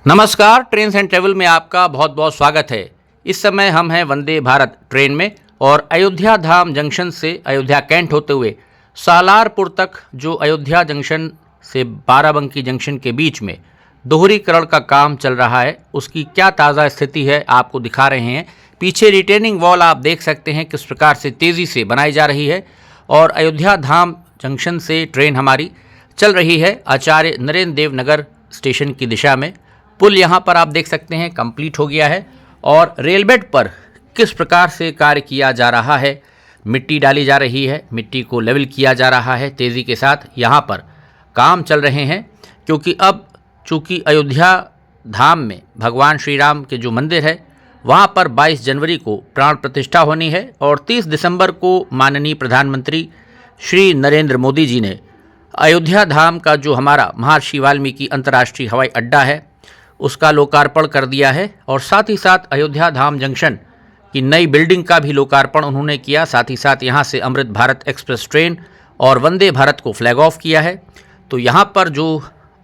नमस्कार, trains and travel में आपका बहुत बहुत स्वागत है। इस समय हम हैं वंदे भारत ट्रेन में और अयोध्या धाम जंक्शन से अयोध्या कैंट होते हुए सालारपुर तक जो अयोध्या जंक्शन से बाराबंकी जंक्शन के बीच में दोहरीकरण का काम चल रहा है, उसकी क्या ताज़ा स्थिति है आपको दिखा रहे हैं। पीछे रिटेनिंग वॉल आप देख सकते हैं किस प्रकार से तेज़ी से बनाई जा रही है और अयोध्या धाम जंक्शन से ट्रेन हमारी चल रही है आचार्य नरेंद्र देव नगर स्टेशन की दिशा में। पुल यहाँ पर आप देख सकते हैं कंप्लीट हो गया है और रेल बेड पर किस प्रकार से कार्य किया जा रहा है। मिट्टी डाली जा रही है, मिट्टी को लेवल किया जा रहा है तेज़ी के साथ। यहाँ पर काम चल रहे हैं क्योंकि अब चूँकि अयोध्या धाम में भगवान श्री राम के जो मंदिर है वहाँ पर 22 जनवरी को प्राण प्रतिष्ठा होनी है और 30 दिसंबर को माननीय प्रधानमंत्री श्री नरेंद्र मोदी जी ने अयोध्या धाम का जो हमारा महर्षि वाल्मीकि अंतर्राष्ट्रीय हवाई अड्डा है उसका लोकार्पण कर दिया है और साथ ही साथ अयोध्या धाम जंक्शन की नई बिल्डिंग का भी लोकार्पण उन्होंने किया। साथ ही साथ यहाँ से अमृत भारत एक्सप्रेस ट्रेन और वंदे भारत को फ्लैग ऑफ किया है। तो यहाँ पर जो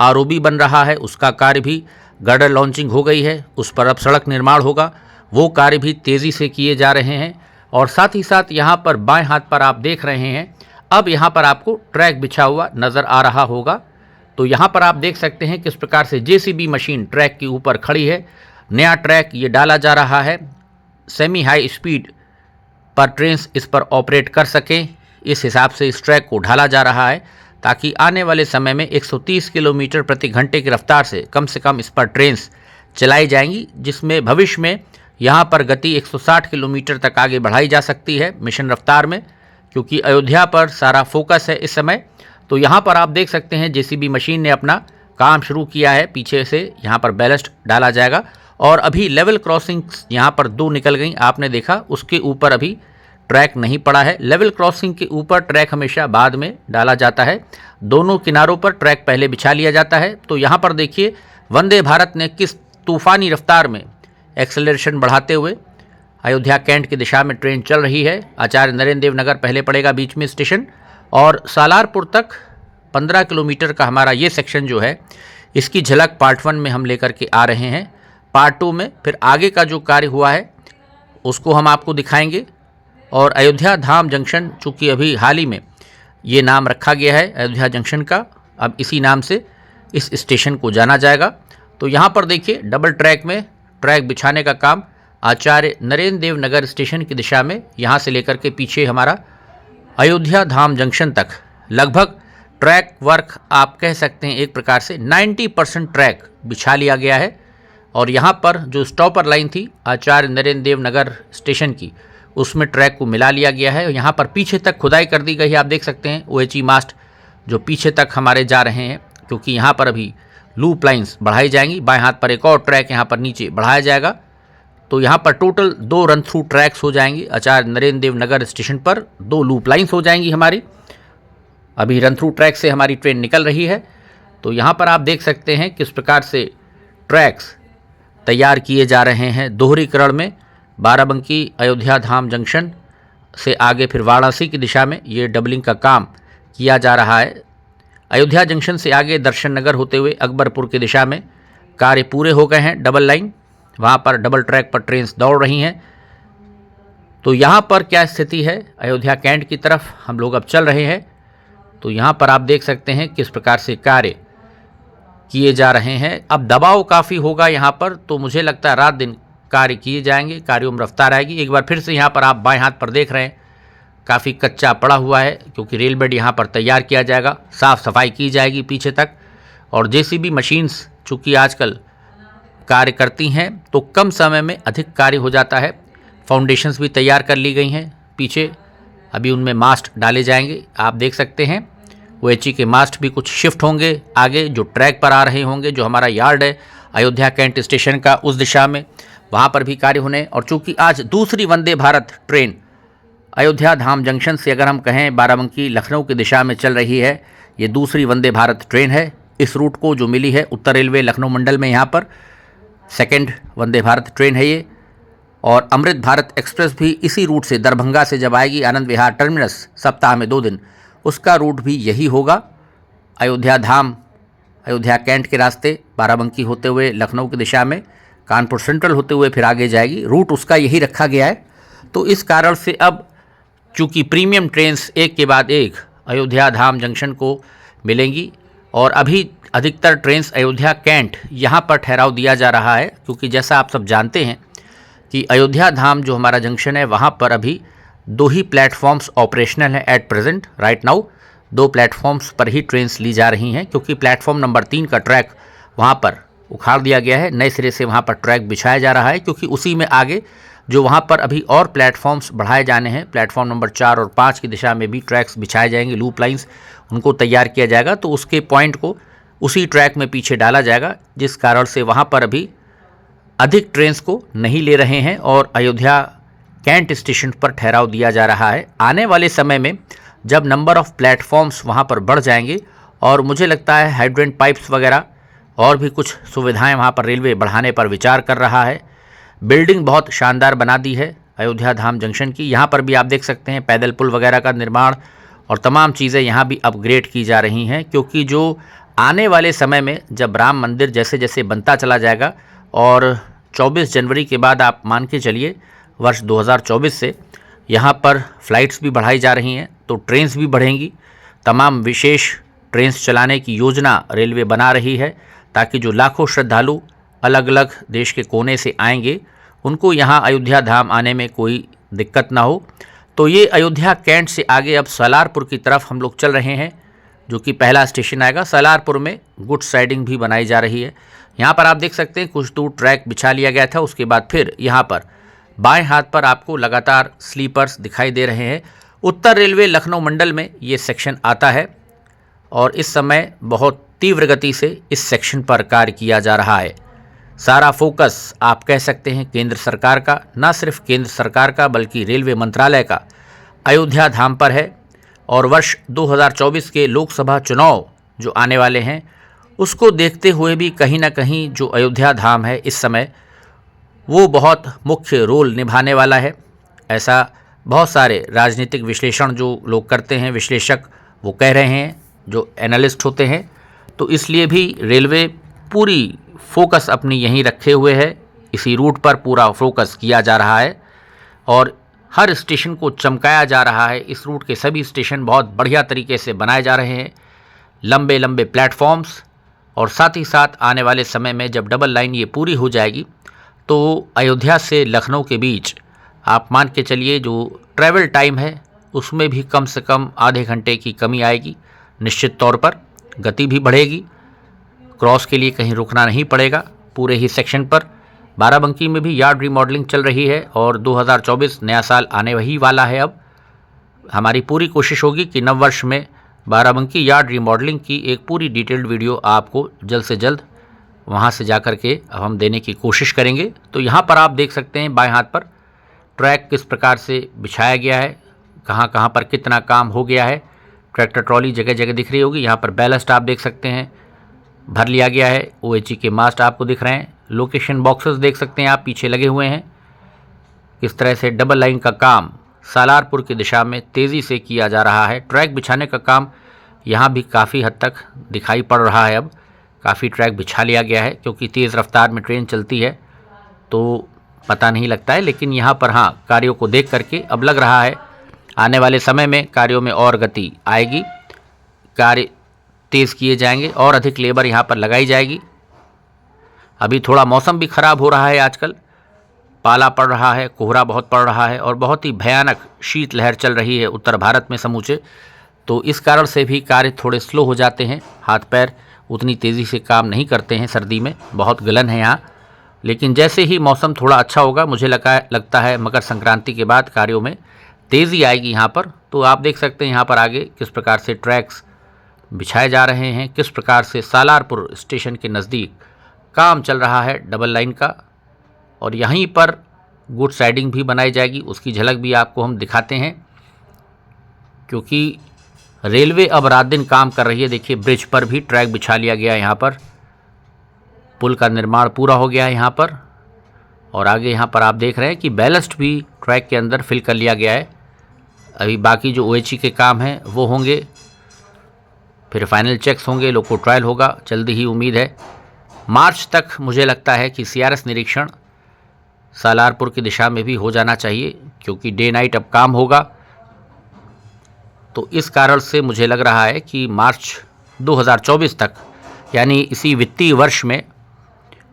आरओबी बन रहा है उसका कार्य भी गर्डर लॉन्चिंग हो गई है, उस पर अब सड़क निर्माण होगा, वो कार्य भी तेज़ी से किए जा रहे हैं। और साथ ही साथ यहाँ पर बाएँ हाथ पर आप देख रहे हैं अब यहाँ पर आपको ट्रैक बिछा हुआ नज़र आ रहा होगा। तो यहाँ पर आप देख सकते हैं किस प्रकार से जेसीबी मशीन ट्रैक के ऊपर खड़ी है। नया ट्रैक ये डाला जा रहा है, सेमी हाई स्पीड पर ट्रेन्स इस पर ऑपरेट कर सकें, इस हिसाब से इस ट्रैक को ढाला जा रहा है ताकि आने वाले समय में 130 किलोमीटर प्रति घंटे की रफ्तार से कम इस पर ट्रेन्स चलाई जाएंगी, जिसमें भविष्य में यहाँ पर गति 160 किलोमीटर तक आगे बढ़ाई जा सकती है मिशन रफ्तार में, क्योंकि अयोध्या पर सारा फोकस है इस समय। तो यहाँ पर आप देख सकते हैं जेसीबी मशीन ने अपना काम शुरू किया है। पीछे से यहाँ पर बैलेस्ट डाला जाएगा और अभी लेवल क्रॉसिंग्स यहाँ पर 2 निकल गई, आपने देखा, उसके ऊपर अभी ट्रैक नहीं पड़ा है। लेवल क्रॉसिंग के ऊपर ट्रैक हमेशा बाद में डाला जाता है, दोनों किनारों पर ट्रैक पहले बिछा लिया जाता है। तो यहाँ पर देखिए वंदे भारत ने किस तूफ़ानी रफ्तार में एक्सेलरेशन बढ़ाते हुए अयोध्या कैंट की दिशा में ट्रेन चल रही है। आचार्य नरेंद्र देव नगर पहले पड़ेगा बीच में स्टेशन और सालारपुर तक 15 किलोमीटर का हमारा ये सेक्शन जो है इसकी झलक पार्ट 1 में हम लेकर के आ रहे हैं। पार्ट 2 में फिर आगे का जो कार्य हुआ है उसको हम आपको दिखाएंगे। और अयोध्या धाम जंक्शन चूँकि अभी हाल ही में ये नाम रखा गया है अयोध्या जंक्शन का, अब इसी नाम से इस स्टेशन को जाना जाएगा। तो यहाँ पर देखिए डबल ट्रैक में ट्रैक बिछाने का काम आचार्य नरेंद्र देव नगर स्टेशन की दिशा में यहाँ से लेकर के पीछे हमारा अयोध्या धाम जंक्शन तक लगभग ट्रैक वर्क आप कह सकते हैं एक प्रकार से 90% ट्रैक बिछा लिया गया है। और यहाँ पर जो स्टॉपर लाइन थी आचार्य नरेंद्र देव नगर स्टेशन की, उसमें ट्रैक को मिला लिया गया है। यहाँ पर पीछे तक खुदाई कर दी गई है, आप देख सकते हैं OHE मास्ट जो पीछे तक हमारे जा रहे हैं, क्योंकि यहाँ पर अभी लूप लाइन्स बढ़ाई जाएंगी। बाएँ हाथ पर एक और ट्रैक यहाँ पर नीचे बढ़ाया जाएगा। तो यहाँ पर टोटल 2 रन थ्रू ट्रैक्स हो जाएंगी। आचार्य नरेंद्र देव नगर स्टेशन पर 2 लूप लाइन्स हो जाएंगी हमारी। अभी रन थ्रू ट्रैक से हमारी ट्रेन निकल रही है। तो यहाँ पर आप देख सकते हैं किस प्रकार से ट्रैक्स तैयार किए जा रहे हैं दोहरीकरण में। बाराबंकी अयोध्या धाम जंक्शन से आगे फिर वाराणसी की दिशा में ये डबलिंग का काम किया जा रहा है। अयोध्या जंक्शन से आगे दर्शन नगर होते हुए अकबरपुर की दिशा में कार्य पूरे हो गए हैं। डबल लाइन वहाँ पर डबल ट्रैक पर ट्रेन्स दौड़ रही हैं। तो यहाँ पर क्या स्थिति है, अयोध्या कैंट की तरफ हम लोग अब चल रहे हैं। तो यहाँ पर आप देख सकते हैं किस प्रकार से कार्य किए जा रहे हैं। अब दबाव काफ़ी होगा यहाँ पर, तो मुझे लगता है रात दिन कार्य किए जाएंगे, कार्यों में रफ्तार आएगी। एक बार फिर से यहाँ पर आप बाएं हाथ पर देख रहे हैं काफ़ी कच्चा पड़ा हुआ है, क्योंकि रेल बेड यहाँ पर तैयार किया जाएगा, साफ़ सफाई की जाएगी पीछे तक। और जेसीबी मशीन्स चूँकि आजकल कार्य करती हैं तो कम समय में अधिक कार्य हो जाता है। फाउंडेशंस भी तैयार कर ली गई हैं पीछे, अभी उनमें मास्ट डाले जाएंगे, आप देख सकते हैं। OHE के मास्ट भी कुछ शिफ्ट होंगे आगे, जो ट्रैक पर आ रहे होंगे। जो हमारा यार्ड है अयोध्या कैंट स्टेशन का उस दिशा में, वहाँ पर भी कार्य होने। और चूँकि आज दूसरी वंदे भारत ट्रेन अयोध्या धाम जंक्शन से अगर हम कहें बाराबंकी लखनऊ की दिशा में चल रही है, ये दूसरी वंदे भारत ट्रेन है। इस रूट को जो मिली है उत्तर रेलवे लखनऊ मंडल में, यहाँ पर सेकंड वंदे भारत ट्रेन है ये। और अमृत भारत एक्सप्रेस भी इसी रूट से दरभंगा से जब आएगी आनंद विहार टर्मिनस सप्ताह में 2 दिन, उसका रूट भी यही होगा। अयोध्या धाम अयोध्या कैंट के रास्ते बाराबंकी होते हुए लखनऊ की दिशा में, कानपुर सेंट्रल होते हुए फिर आगे जाएगी। रूट उसका यही रखा गया है। तो इस कारण से अब चूँकि प्रीमियम ट्रेन्स एक के बाद एक अयोध्या धाम जंक्शन को मिलेंगी और अभी अधिकतर ट्रेन्स अयोध्या कैंट यहाँ पर ठहराव दिया जा रहा है, क्योंकि जैसा आप सब जानते हैं कि अयोध्या धाम जो हमारा जंक्शन है वहाँ पर अभी 2 ही प्लेटफॉर्म्स ऑपरेशनल हैं at present. Right now 2 platforms पर ही ट्रेन्स ली जा रही हैं, क्योंकि प्लेटफॉर्म नंबर 3 का ट्रैक वहाँ पर उखाड़ दिया गया है, नए सिरे से वहाँ पर ट्रैक बिछाया जा रहा है, क्योंकि उसी में आगे जो वहाँ पर अभी और प्लेटफॉर्म्स बढ़ाए जाने हैं, प्लेटफॉर्म नंबर 4 और 5 की दिशा में भी ट्रैक्स बिछाए जाएंगे, लूप लाइंस उनको तैयार किया जाएगा। तो उसके पॉइंट को उसी ट्रैक में पीछे डाला जाएगा, जिस कारण से वहाँ पर अभी अधिक ट्रेन्स को नहीं ले रहे हैं और अयोध्या कैंट स्टेशन पर ठहराव दिया जा रहा है। आने वाले समय में जब नंबर ऑफ़ प्लेटफॉर्म्स वहाँ पर बढ़ जाएंगे और मुझे लगता है हाइड्रेंट पाइप्स वगैरह और भी कुछ सुविधाएं वहाँ पर रेलवे बढ़ाने पर विचार कर रहा है। बिल्डिंग बहुत शानदार बना दी है अयोध्या धाम जंक्शन की। यहाँ पर भी आप देख सकते हैं पैदल पुल वगैरह का निर्माण और तमाम चीज़ें यहाँ भी अपग्रेड की जा रही हैं, क्योंकि जो आने वाले समय में जब राम मंदिर जैसे जैसे बनता चला जाएगा और 24 जनवरी के बाद आप मान के चलिए वर्ष 2024 से यहाँ पर फ़्लाइट्स भी बढ़ाई जा रही हैं, तो ट्रेन्स भी बढ़ेंगी। तमाम विशेष ट्रेन्स चलाने की योजना रेलवे बना रही है, ताकि जो लाखों श्रद्धालु अलग अलग देश के कोने से आएंगे उनको यहाँ अयोध्या धाम आने में कोई दिक्कत ना हो। तो ये अयोध्या कैंट से आगे अब सालारपुर की तरफ हम लोग चल रहे हैं, जो कि पहला स्टेशन आएगा। सालारपुर में गुड्स साइडिंग भी बनाई जा रही है। यहाँ पर आप देख सकते हैं कुछ दूर ट्रैक बिछा लिया गया था, उसके बाद फिर यहाँ पर बाएं हाथ पर आपको लगातार स्लीपर्स दिखाई दे रहे हैं। उत्तर रेलवे लखनऊ मंडल में ये सेक्शन आता है और इस समय बहुत तीव्र गति से इस सेक्शन पर कार्य किया जा रहा है। सारा फोकस आप कह सकते हैं केंद्र सरकार का, ना सिर्फ केंद्र सरकार का बल्कि रेलवे मंत्रालय का अयोध्या धाम पर है। और वर्ष 2024 के लोकसभा चुनाव जो आने वाले हैं उसको देखते हुए भी कहीं ना कहीं जो अयोध्या धाम है इस समय वो बहुत मुख्य रोल निभाने वाला है। ऐसा बहुत सारे राजनीतिक विश्लेषण जो लोग करते हैं, विश्लेषक वो कह रहे हैं, जो एनालिस्ट होते हैं। तो इसलिए भी रेलवे पूरी फोकस अपनी यहीं रखे हुए है, इसी रूट पर पूरा फोकस किया जा रहा है और हर स्टेशन को चमकाया जा रहा है। इस रूट के सभी स्टेशन बहुत बढ़िया तरीके से बनाए जा रहे हैं, लंबे लंबे प्लेटफॉर्म्स, और साथ ही साथ आने वाले समय में जब डबल लाइन ये पूरी हो जाएगी तो अयोध्या से लखनऊ के बीच आप मान के चलिए जो ट्रैवल टाइम है उसमें भी कम से कम आधे घंटे की कमी आएगी। निश्चित तौर पर गति भी बढ़ेगी, क्रॉस के लिए कहीं रुकना नहीं पड़ेगा पूरे ही सेक्शन पर। बाराबंकी में भी यार्ड रीमॉडलिंग चल रही है और 2024 नया साल आने वही वाला है। अब हमारी पूरी कोशिश होगी कि नव वर्ष में बाराबंकी यार्ड रीमॉडलिंग की एक पूरी डिटेल्ड वीडियो आपको जल्द से जल्द वहां से जाकर के हम देने की कोशिश करेंगे। तो यहाँ पर आप देख सकते हैं बाएं हाथ पर ट्रैक किस प्रकार से बिछाया गया है, कहाँ कहाँ पर कितना काम हो गया है। ट्रैक्टर ट्रॉली जगह जगह दिख रही होगी। यहाँ पर बैलस्ट आप देख सकते हैं भर लिया गया है। OHE के मास्ट आपको दिख रहे हैं। लोकेशन बॉक्सेस देख सकते हैं आप पीछे लगे हुए हैं। किस तरह से डबल लाइन का काम सालारपुर की दिशा में तेज़ी से किया जा रहा है। ट्रैक बिछाने का काम यहाँ भी काफ़ी हद तक दिखाई पड़ रहा है। अब काफ़ी ट्रैक बिछा लिया गया है, क्योंकि तेज़ रफ्तार में ट्रेन चलती है तो पता नहीं लगता है, लेकिन यहाँ पर हाँ कार्यों को देख करके अब लग रहा है आने वाले समय में कार्यों में और गति आएगी, कार्य तेज़ किए जाएंगे और अधिक लेबर यहाँ पर लगाई जाएगी। अभी थोड़ा मौसम भी ख़राब हो रहा है, आजकल पाला पड़ रहा है, कोहरा बहुत पड़ रहा है और बहुत ही भयानक शीतलहर चल रही है उत्तर भारत में समूचे। तो इस कारण से भी कार्य थोड़े स्लो हो जाते हैं, हाथ पैर उतनी तेज़ी से काम नहीं करते हैं। सर्दी में बहुत गलन है यहाँ, लेकिन जैसे ही मौसम थोड़ा अच्छा होगा मुझे लगता है मकर संक्रांति के बाद कार्यों में तेज़ी आएगी यहाँ पर। तो आप देख सकते हैं यहाँ पर आगे किस प्रकार से ट्रैक्स बिछाए जा रहे हैं, किस प्रकार से सालारपुर स्टेशन के नज़दीक काम चल रहा है डबल लाइन का। और यहीं पर गुड साइडिंग भी बनाई जाएगी, उसकी झलक भी आपको हम दिखाते हैं, क्योंकि रेलवे अब रात दिन काम कर रही है। देखिए ब्रिज पर भी ट्रैक बिछा लिया गया है, यहाँ पर पुल का निर्माण पूरा हो गया है यहाँ पर। और आगे यहाँ पर आप देख रहे हैं कि बैलस्ट भी ट्रैक के अंदर फिल कर लिया गया है। अभी बाकी जो OHE के काम हैं वो होंगे, फिर फाइनल चेक्स होंगे, लोको ट्रायल होगा, जल्दी ही उम्मीद है मार्च तक मुझे लगता है कि CRS निरीक्षण सालारपुर की दिशा में भी हो जाना चाहिए, क्योंकि डे नाइट अब काम होगा। तो इस कारण से मुझे लग रहा है कि मार्च 2024 तक, यानी इसी वित्तीय वर्ष में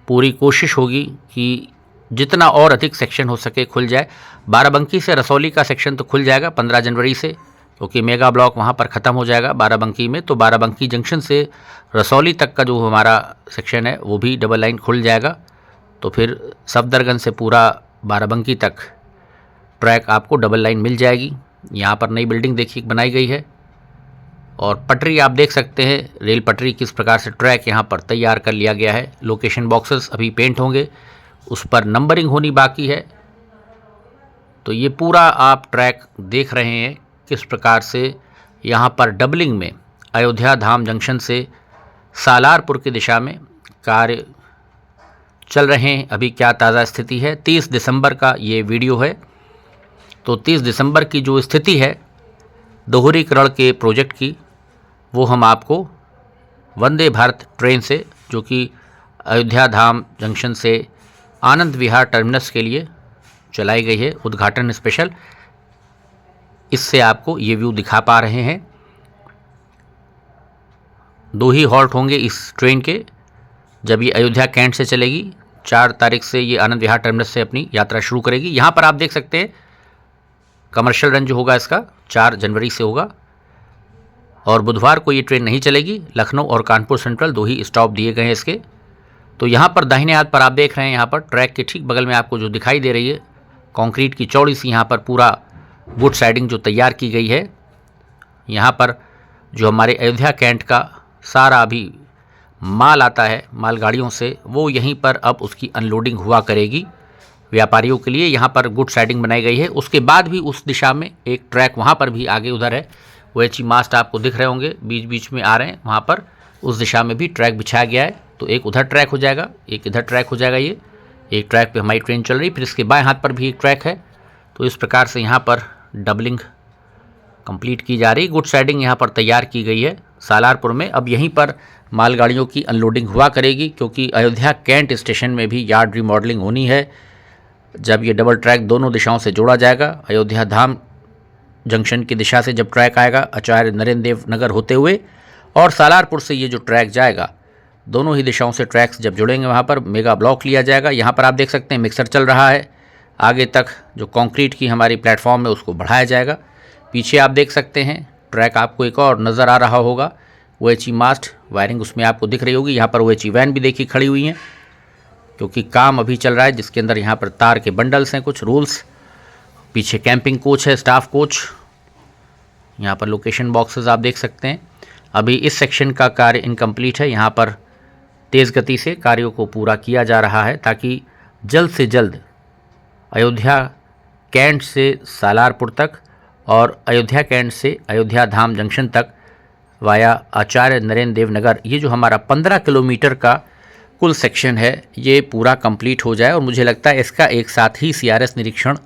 पूरी कोशिश होगी कि जितना और अधिक सेक्शन हो सके खुल जाए। बाराबंकी से रसौली का सेक्शन तो खुल जाएगा 15 जनवरी से, क्योंकि मेगा ब्लॉक वहाँ पर ख़त्म हो जाएगा बाराबंकी में। तो बाराबंकी जंक्शन से रसौली तक का जो हमारा सेक्शन है वो भी डबल लाइन खुल जाएगा। तो फिर सफदरगंज से पूरा बाराबंकी तक ट्रैक आपको डबल लाइन मिल जाएगी। यहाँ पर नई बिल्डिंग देखिए बनाई गई है, और पटरी आप देख सकते हैं, रेल पटरी किस प्रकार से ट्रैक यहाँ पर तैयार कर लिया गया है। लोकेशन बॉक्सेस अभी पेंट होंगे, उस पर नंबरिंग होनी बाकी है। तो ये पूरा आप ट्रैक देख रहे हैं किस प्रकार से यहाँ पर डबलिंग में अयोध्या धाम जंक्शन से सालारपुर की दिशा में कार्य चल रहे हैं। अभी क्या ताज़ा स्थिति है, 30 दिसंबर का ये वीडियो है। तो 30 दिसंबर की जो स्थिति है दोहरीकरण के प्रोजेक्ट की, वो हम आपको वंदे भारत ट्रेन से, जो कि अयोध्या धाम जंक्शन से आनंद विहार टर्मिनस के लिए चलाई गई है, उद्घाटन स्पेशल, इससे आपको ये व्यू दिखा पा रहे हैं। 2 ही हॉल्ट होंगे इस ट्रेन के, जब ये अयोध्या कैंट से चलेगी। 4 तारीख से ये आनंद विहार टर्मिनस से अपनी यात्रा शुरू करेगी। यहाँ पर आप देख सकते हैं कमर्शियल रन जो होगा इसका 4 जनवरी से होगा, और बुधवार को ये ट्रेन नहीं चलेगी। लखनऊ और कानपुर सेंट्रल 2 ही स्टॉप दिए गए हैं इसके। तो यहाँ पर दाहिने हाथ पर आप देख रहे हैं, यहाँ पर ट्रैक के ठीक बगल में आपको जो दिखाई दे रही है कंक्रीट की चौड़ी सी यहाँ पर पूरा वुड साइडिंग जो तैयार की गई है। यहाँ पर जो हमारे अयोध्या कैंट का सारा अभी माल आता है मालगाड़ियों से, वो यहीं पर अब उसकी अनलोडिंग हुआ करेगी व्यापारियों के लिए। यहाँ पर गुड साइडिंग बनाई गई है। उसके बाद भी उस दिशा में एक ट्रैक वहाँ पर भी आगे उधर है, OHE मास्ट आपको दिख रहे होंगे, बीच बीच में आ रहे हैं, वहाँ पर उस दिशा में भी ट्रैक बिछाया गया है। तो एक उधर ट्रैक हो जाएगा, एक इधर ट्रैक हो जाएगा। ये एक ट्रैक पे हमारी ट्रेन चल रही, फिर इसके बाएं हाथ पर भी एक ट्रैक है। तो इस प्रकार से यहाँ पर डबलिंग कंप्लीट की जा रही, गुड साइडिंग यहाँ पर तैयार की गई है सालारपुर में। अब यहीं पर मालगाड़ियों की अनलोडिंग हुआ करेगी, क्योंकि अयोध्या कैंट स्टेशन में भी यार्ड रिमॉडलिंग होनी है। जब ये डबल ट्रैक दोनों दिशाओं से जोड़ा जाएगा, अयोध्या धाम जंक्शन की दिशा से जब ट्रैक आएगा आचार्य नरेंद्र देव नगर होते हुए, और सालारपुर से ये जो ट्रैक जाएगा, दोनों ही दिशाओं से ट्रैक्स जब जुड़ेंगे वहाँ पर मेगा ब्लॉक लिया जाएगा। यहाँ पर आप देख सकते हैं मिक्सर चल रहा है, आगे तक जो कंक्रीट की हमारी प्लेटफॉर्म है उसको बढ़ाया जाएगा। पीछे आप देख सकते हैं ट्रैक आपको एक और नज़र आ रहा होगा, OHE मास्ट वायरिंग उसमें आपको दिख रही होगी। यहाँ पर OHE वैन भी देखी खड़ी हुई हैं, क्योंकि काम अभी चल रहा है, जिसके अंदर यहाँ पर तार के बंडल्स हैं, कुछ रूल्स। पीछे कैंपिंग कोच है, स्टाफ कोच। यहाँ पर लोकेशन बॉक्सेस आप देख सकते हैं। अभी इस सेक्शन का कार्य इनकम्प्लीट है, यहाँ पर तेज़ गति से कार्यों को पूरा किया जा रहा है, ताकि जल्द से जल्द अयोध्या कैंट से सालारपुर तक और अयोध्या कैंट से अयोध्या धाम जंक्शन तक वाया आचार्य नरेंद्र देव नगर, ये जो हमारा 15 किलोमीटर का कुल सेक्शन है, ये पूरा कंप्लीट हो जाए। और मुझे लगता है इसका एक साथ ही CRS निरीक्षण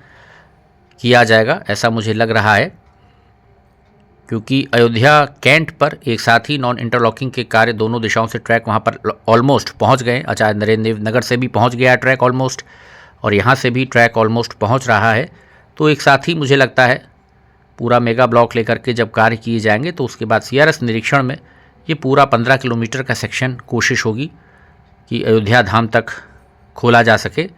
किया जाएगा, ऐसा मुझे लग रहा है, क्योंकि अयोध्या कैंट पर एक साथ ही नॉन इंटरलॉकिंग के कार्य दोनों दिशाओं से ट्रैक वहाँ पर ऑलमोस्ट पहुँच गए। आचार्य नरेंद्र देव नगर से भी पहुँच गया है ट्रैक ऑलमोस्ट, और यहाँ से भी ट्रैक ऑलमोस्ट पहुँच रहा है। तो एक साथ ही मुझे लगता है पूरा मेगा ब्लॉक लेकर के जब कार्य किए जाएंगे, तो उसके बाद CRS निरीक्षण में ये पूरा 15 किलोमीटर का सेक्शन कोशिश होगी कि अयोध्या धाम तक खोला जा सके।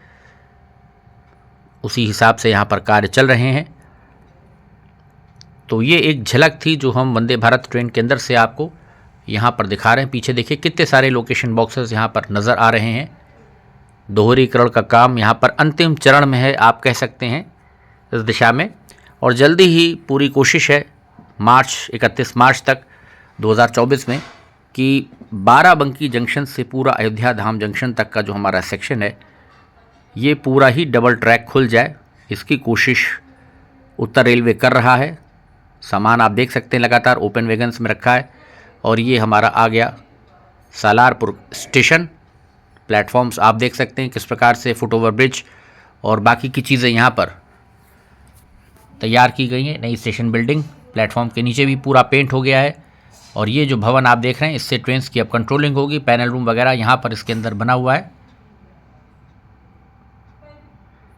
उसी हिसाब से यहाँ पर कार्य चल रहे हैं। तो ये एक झलक थी जो हम वंदे भारत ट्रेन के अंदर से आपको यहाँ पर दिखा रहे हैं। पीछे देखिए कितने सारे लोकेशन बॉक्सेस यहाँ पर नज़र आ रहे हैं। दोहरीकरण का काम यहाँ पर अंतिम चरण में है, आप कह सकते हैं, इस दिशा में। और जल्दी ही पूरी कोशिश है 31 मार्च तक 2024 में कि बाराबंकी जंक्शन से पूरा अयोध्या धाम जंक्शन तक का जो हमारा सेक्शन है, ये पूरा ही डबल ट्रैक खुल जाए। इसकी कोशिश उत्तर रेलवे कर रहा है। सामान आप देख सकते हैं लगातार ओपन वैगन्स में रखा है। और ये हमारा आ गया सालारपुर स्टेशन। प्लेटफॉर्म्स आप देख सकते हैं किस प्रकार से फुट ओवर ब्रिज और बाकी की चीज़ें यहाँ पर तैयार की गई हैं। नई स्टेशन बिल्डिंग प्लेटफॉर्म के नीचे भी पूरा पेंट हो गया है, और ये जो भवन आप देख रहे हैं इससे ट्रेन्स की अब कंट्रोलिंग होगी। पैनल रूम वगैरह यहाँ पर इसके अंदर बना हुआ है।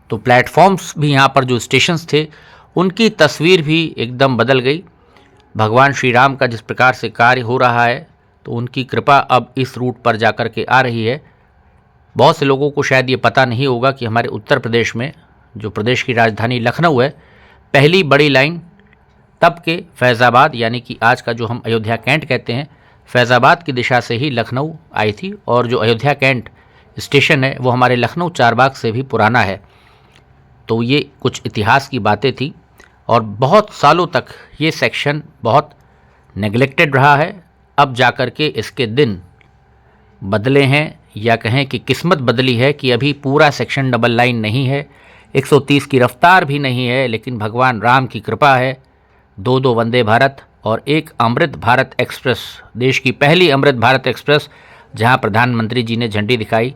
तो प्लेटफॉर्म्स भी यहाँ पर जो स्टेशंस थे उनकी तस्वीर भी एकदम बदल गई। भगवान श्री राम का जिस प्रकार से कार्य हो रहा है तो उनकी कृपा अब इस रूट पर जाकर के आ रही है। बहुत से लोगों को शायद ये पता नहीं होगा कि हमारे उत्तर प्रदेश में जो प्रदेश की राजधानी लखनऊ है, पहली बड़ी लाइन तब के फैज़ाबाद यानी कि आज का जो हम अयोध्या कैंट कहते हैं, फैज़ाबाद की दिशा से ही लखनऊ आई थी। और जो अयोध्या कैंट स्टेशन है वो हमारे लखनऊ चारबाग से भी पुराना है। तो ये कुछ इतिहास की बातें थी और बहुत सालों तक ये सेक्शन बहुत नेग्लेक्टेड रहा है। अब जाकर के इसके दिन बदले हैं, या कहें कि किस्मत बदली है कि अभी पूरा सेक्शन डबल लाइन नहीं है, 130 की रफ्तार भी नहीं है, लेकिन भगवान राम की कृपा है। 2 वंदे भारत और एक अमृत भारत एक्सप्रेस, देश की पहली अमृत भारत एक्सप्रेस जहां प्रधानमंत्री जी ने झंडी दिखाई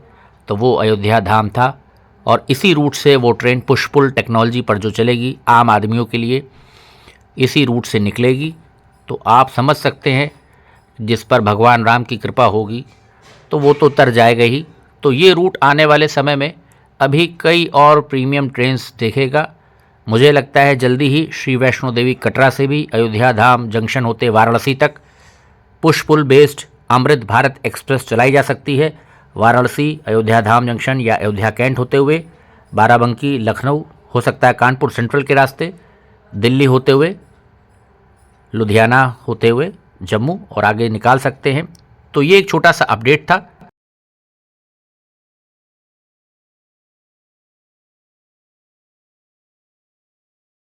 तो वो अयोध्या धाम था। और इसी रूट से वो ट्रेन पुश पुल टेक्नोलॉजी पर जो चलेगी आम आदमियों के लिए, इसी रूट से निकलेगी। तो आप समझ सकते हैं जिस पर भगवान राम की कृपा होगी तो वो तो तर जाएगा ही। तो ये रूट आने वाले समय में अभी कई और प्रीमियम ट्रेन्स देखेगा। मुझे लगता है जल्दी ही श्री वैष्णो देवी कटरा से भी अयोध्या धाम जंक्शन होते वाराणसी तक push pull based Amrit Bharat express चलाई जा सकती है। वाराणसी, अयोध्या धाम जंक्शन या अयोध्या कैंट होते हुए बाराबंकी, लखनऊ, हो सकता है कानपुर सेंट्रल के रास्ते, दिल्ली होते हुए, लुधियाना होते हुए जम्मू और आगे निकाल सकते हैं। तो ये एक छोटा सा अपडेट था।